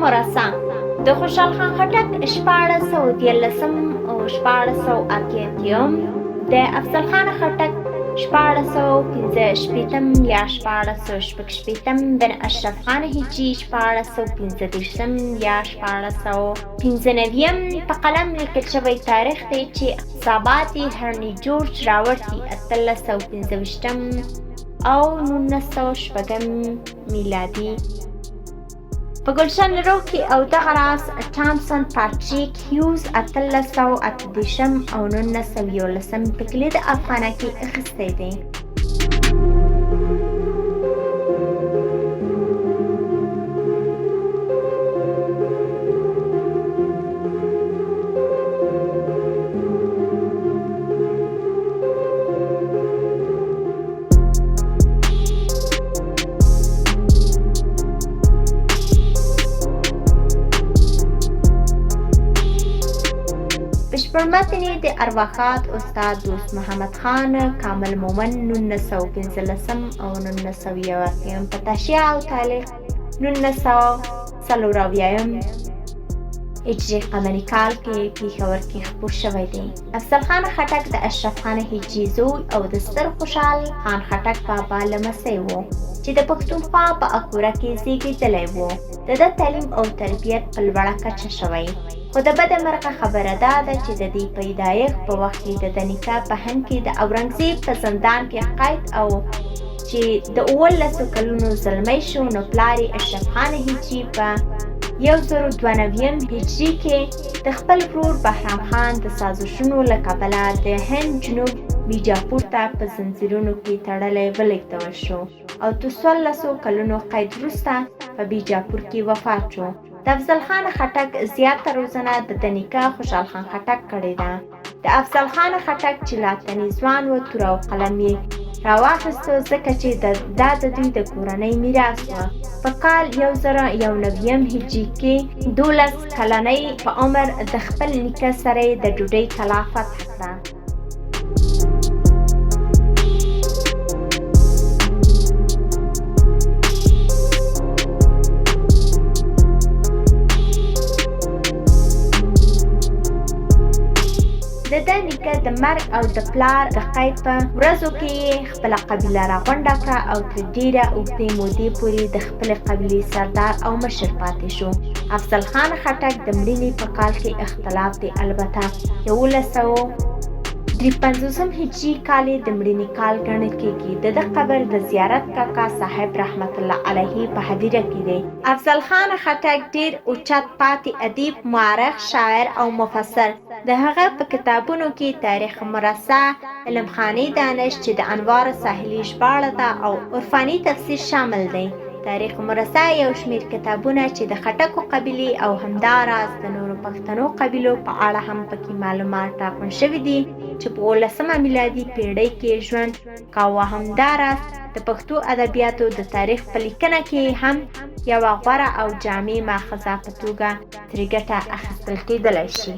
مرصع د خوشحال خان خټک 1413 او 1488 د افضل خان خټک 1415 یا 1416 بن اشرف خان هجی 1415 یا 1495 په قلم لیکل شوی تاریخ دی چې اقتصابات هرني جورج راورسي 1815 او 1906 میلادي په ګلشن روکي او دغه راز ټامسن پاټریک هیوز 1888 او 1911 په کلي د افغانه کې اخیستی دی. بشپړمتنې د ارواښاد استاد دوست محمد خان کامل مومن 1915 او 1901 په تشیع او تاریخ 1940 هجري قمري کال کې پېښور کې خپور شوی دی. افضل خان خټک د اشرف خان هجي زوی او د ستر خوشحال خان خټک بابا لمسی و چې د پښتونخوا په اکوره کې زیږېدلی و. د ده تعلیم او تربیت په لوړه کچه شوی، خو د بده مرغه خبره دا ده چې د دې پیدایښت په وخت کې د نیکه په هند کې د اورنګزیب په زندان کې قید او چې د 19 کلونو زلمی شو، نو پلار یې اشرف خان هجي په 1092 هجري کې د خپل ورور بهرام خان د سازشونو له کبله د هند جنوب بیجاپور ته په زنځیرونو کې تړلی ولېږدول شو او د 14 کلونو قید وروسته په بیجاپور کې وفات شو. د افضل خان خټک زیاته روزنه د نیکه خوشحال خان خټک کړې ده. د افضل خان خټک چې لا تنې ځوان و، تور او قلم یې راواخیستو ځکه چې دا د دوی د کورنۍ میراث و. په کال 1091 هجري کې 12 کلنۍ په عمر د خپل نیکه سره د ډوډۍ کلا فتح کړه. د ده نیکه د مرګ او د پلار د قید په ورځو کې یې خپله قبیله راغونډه کړه او تر ډېره اوږدې مودې پورې د خپلې قبیلې سردار او مشر پاتې شو. افضل خان خټک د مړینې په کال کې اختلاف دی، البته 1153 هجري کال د مړینې کال ګڼل کېږي. د ده قبر د زیارت کاکا صاحب رحمت الله علیه په هدیره کې دی. افضل خان خټک ډېر اوچت پاتې ادیب، مورخ، شاعر او مفسر. د هغه په کتابونو کې تاریخ مرصع، علم خاني دانش چې د انوار ساحلي ژباړه ده او عرفاني تفسیر شامل دی. تاریخ مرصع یو شمېر کتابونه چې د خټکو قبیلې او همداراز د نورو پښتنو قبیلو په اړه هم پکې معلومات راغونډ شوي دي چې په 19 میلادي پیړۍ کې ژوند کاوه. همداراز د پښتو ادبیاتو د تاریخ په لیکنه کې هم یوه غوره او جامع ماخذه په توګه ترې ګټه اخیستل کېدلی شي.